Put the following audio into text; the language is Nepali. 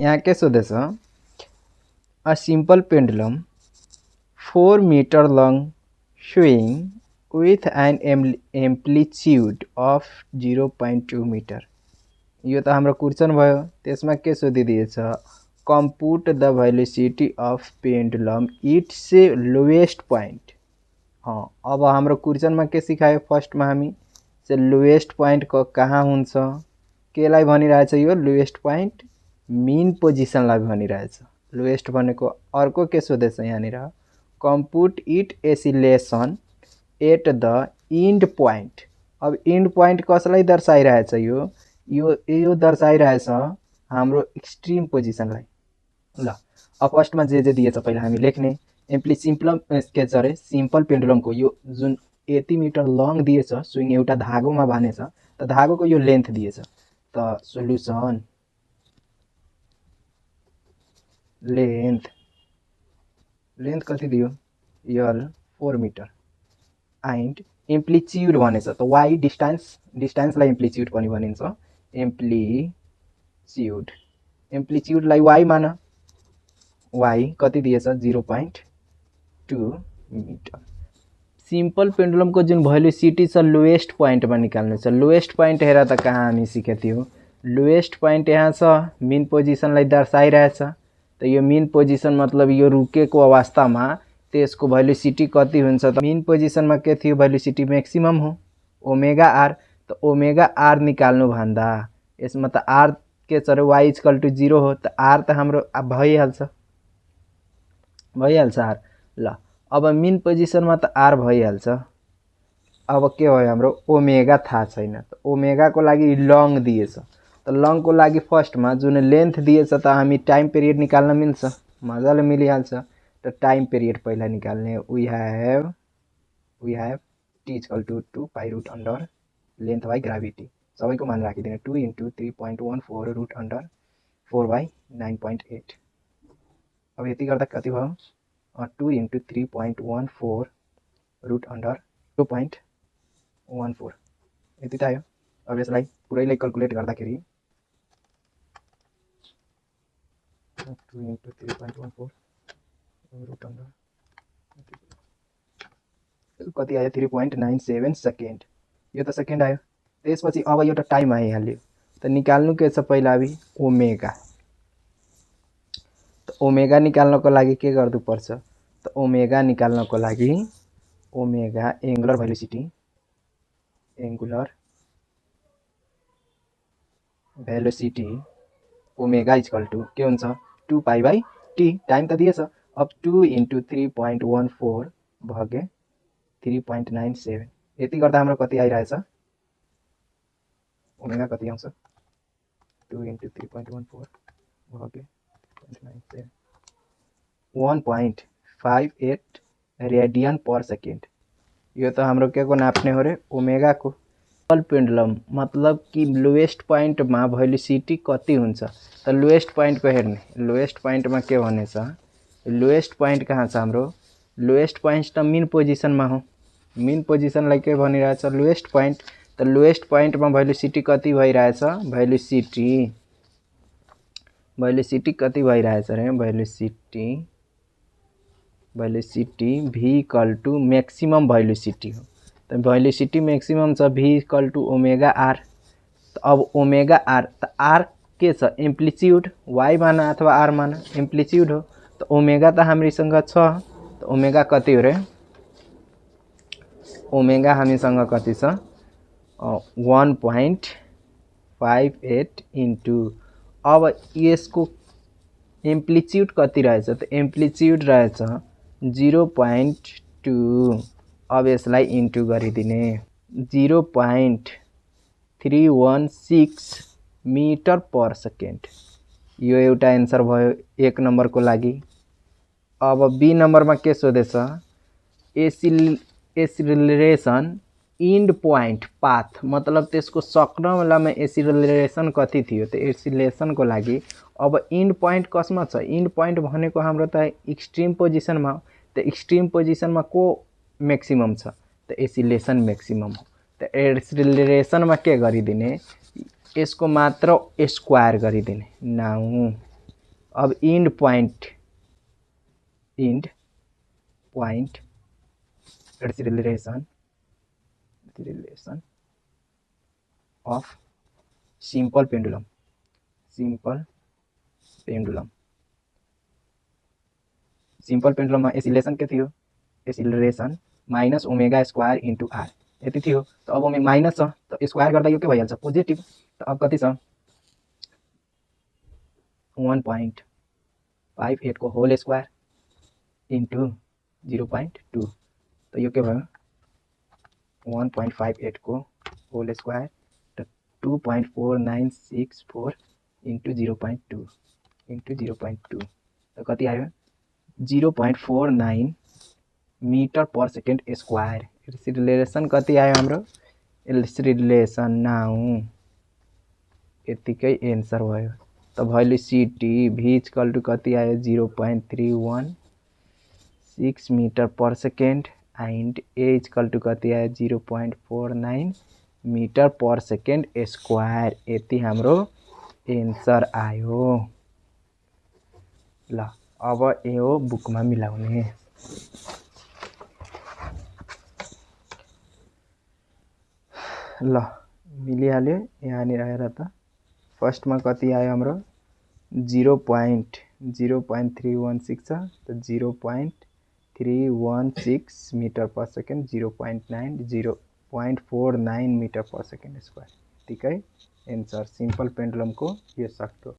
यहाँ के सोधेछ a simple pendulum 4 meter long swing with an amplitude of 0.2 meter। यो त हाम्रो क्वेशन भयो। त्यसमा के सोधिदिएछ compute the velocity of pendulum its lowest point। अब हाम्रो क्वेशनमा के सिकायो फर्स्टमा हामी चाहिँ लोएस्ट पोइन्ट कहाँ हुन्छ केलाई भनिरहेछ यो लोएस्ट पोइन्ट मीन पोजिसनलाई भनिरहेछ। लोएस्ट भनेको अर्को के सोधेछ यहाँनिर compute it acceleration at the end point. अब इन्ड पोइन्ट कसलाई दर्शाइरहेछ यो दर्शाइरहेछ हाम्रो एक्सट्रिम पोजिसनलाई। ल अब फर्स्टमा जे दिएछ पहिला हामी लेख्ने सिम्पल पेन्डुलमको यो जुन यति मिटर लङ दिएछ स्विङ एउटा धागोमा बानेछ त धागोको यो लेन्थ दिएछ त सोल्युसन लेन्थ कति दियो यल 4 मिटर एन्ड एम्प्लिट्युड भनेछ त वाइ डिस्टेन्सलाई एम्प्लिट्युड पनि भनिन्छ। एम्प्लिट्युडलाई वाइ मान वाइ कति दिएछ 0.2 मिटर। सिम्पल पेन्डुलमको जुन भेलोसिटी छ लोएस्ट पोइन्टमा निकाल्नु छ। लोएस्ट पोइन्ट हेर त कहाँ हामी सिकेको थियौँ लोएस्ट पोइन्ट यहाँ छ मीन पोजिसनलाई दर्शाइरहेछ त यो मीन पोजिसन मतलब यो रुकेको अवस्थामा त्यसको भेलोसिटी कति हुन्छ त मीन पोजिसनमा के थियो भेलोसिटी मैक्सिमम हो ओमेगा आर त ओमेगा आर निकाल्नु भन्दा यसमा त आर के छ र y = 0 हो त आर त हाम्रो भइहाल्छ आर। ल अब मीन पोजिसनमा त आर भइहाल्छ। अब के भयो हाम्रो ओमेगा थाहा छैन त ओमेगाको लागि लङ दिएछ त लङको लागि फर्स्टमा जुन लेन्थ दिएछ त हामी टाइम पिरियड निकाल्न मिल्छ मजाले मिलिहाल्छ त टाइम पिरियड पहिला निकाल्ने we have t = 2 pi root under length by gravity सबैको मान राखिदिने 2 × 3.14 रूट अंडर 4/9.8। अब यति गर्दा कति भयो 2 × 3.14 रूट अंडर 0.14 यति त आयो। अब यसलाई पुरैलाई क्याल्कुलेट गर्दाखेरि 2 × 3.14 रूट अंडर कति आयो 3.97 सेकेन्ड। यो त सेकेन्ड आयो। त्यसपछि अब एउटा टाइम आइहाल्यो त निकाल्नु के छ पहिला अभी ओमेगा त ओमेगा निकाल्नको लागि के गर्नु पर्छ त ओमेगा निकाल्नको लागि ओमेगा एंगुलर भेलोसिटी ओमेगा = के हुन्छ 2 पाई बाई टी टाइम त दिएछ। अब 2 × 3.14 भागे 3.97 यति गर्दा हाम्रो कति आइरहेछ ओमेगा कति आउँछ 2 × 3.14 भागे 3.97 1.58 रेडियन पर सेकेन्ड। यो त हाम्रो के को नाप्ने हो रे ओमेगा को। पेन्डुलम मतलब कि लोएस्ट पोइन्ट में भेलोसिटी कति हुन्छ त लोएस्ट पोइन्ट को हेर्ने लोएस्ट पोइन्ट में के भनेछ लोएस्ट पोइन्ट कहाँ छ हाम्रो लोएस्ट पोइन्ट त मीन पोजिसन में हो मीन पोजिसनलाई के भनिरहेछ लोएस्ट पोइन्ट त लोएस्ट पोइन्ट में भेलोसिटी कति भइरहेछ भेलोसिटी कति भइरहेछ रे भेलोसिटी v = मैक्सिमम भेलोसिटी हो त भेलोसिटी मैक्सिमम छ v = ओमेगा आर। अब ओमेगा आर त आर के छ एम्प्लिट्युड y माना अथवा r माना एम्प्लिट्युड हो त ओमेगा त हामीसँग छ त ओमेगा कति हो रे ओमेगा हामीसँग कति छ 1.58 इन्टु अब यसको एम्प्लिट्युड कति रहेछ त एम्प्लिट्युड रहेछ 0.2 अब यसलाई इन्टु गरिदिने 0.316 मिटर पर सेकेन्ड। यो एउटा एन्सर भयो 1 नम्बर को लागि। अब बी नम्बर में के सोधेछ एसिलरेसन इन्ड पोइन्ट पाथ मतलब त्यसको सक्न बेलामा एसिलरेसन कति थियो त एसिलेसन को लागि अब इन्ड पोइन्ट कसमा छ इन्ड पोइन्ट भनेको हाम्रो त एक्सट्रिम पोजिसन में त एक्सट्रिम पोजिसन में को मैक्सिमम छ त एसिलेसन मैक्सिमम हो त एसिलरेसन में के गरिदिने यसको मात्र स्क्वायर गरिदिने नाउ अब end point it's relation of simple pendulum simple pendulum में एसिलेशन के थियो acceleration minus omega square into r यति थियो। तो अब ओमे माइनस छ तो स्क्वायर गर्दा यो के भइहाल्छ पोजिटिभ। तो अब कति छ 1.58 को होल स्क्वायर इंटू 0.2 तो यो के भयो 1.58 को होल स्क्वायर तो 2.4964 इंटू 0.2 तो कति आयो 0.49 metre per second square. Relation कति आयो हाम्रो रिलेसन नाउ यतिकै एन्सर भयो। तो भ्यालु सीटी भी इक्वल टू कति आयो 0.316 metre per second and a equal to कति आयो 0.49 मीटर पर सेकेंड स्क्वायर यति हाम्रो एन्सर आयो। ल अब यो बुकमा मिलाउने। ल मिलिहाल्यो यहाँनिर हेर त फर्स्टमा कति आयो हाम्रो 0.316 छ तो 0.316 metre per second 0.49 metre per second square यतिकै एन्सर सिंपल पेंडुलम को यो सक्दो।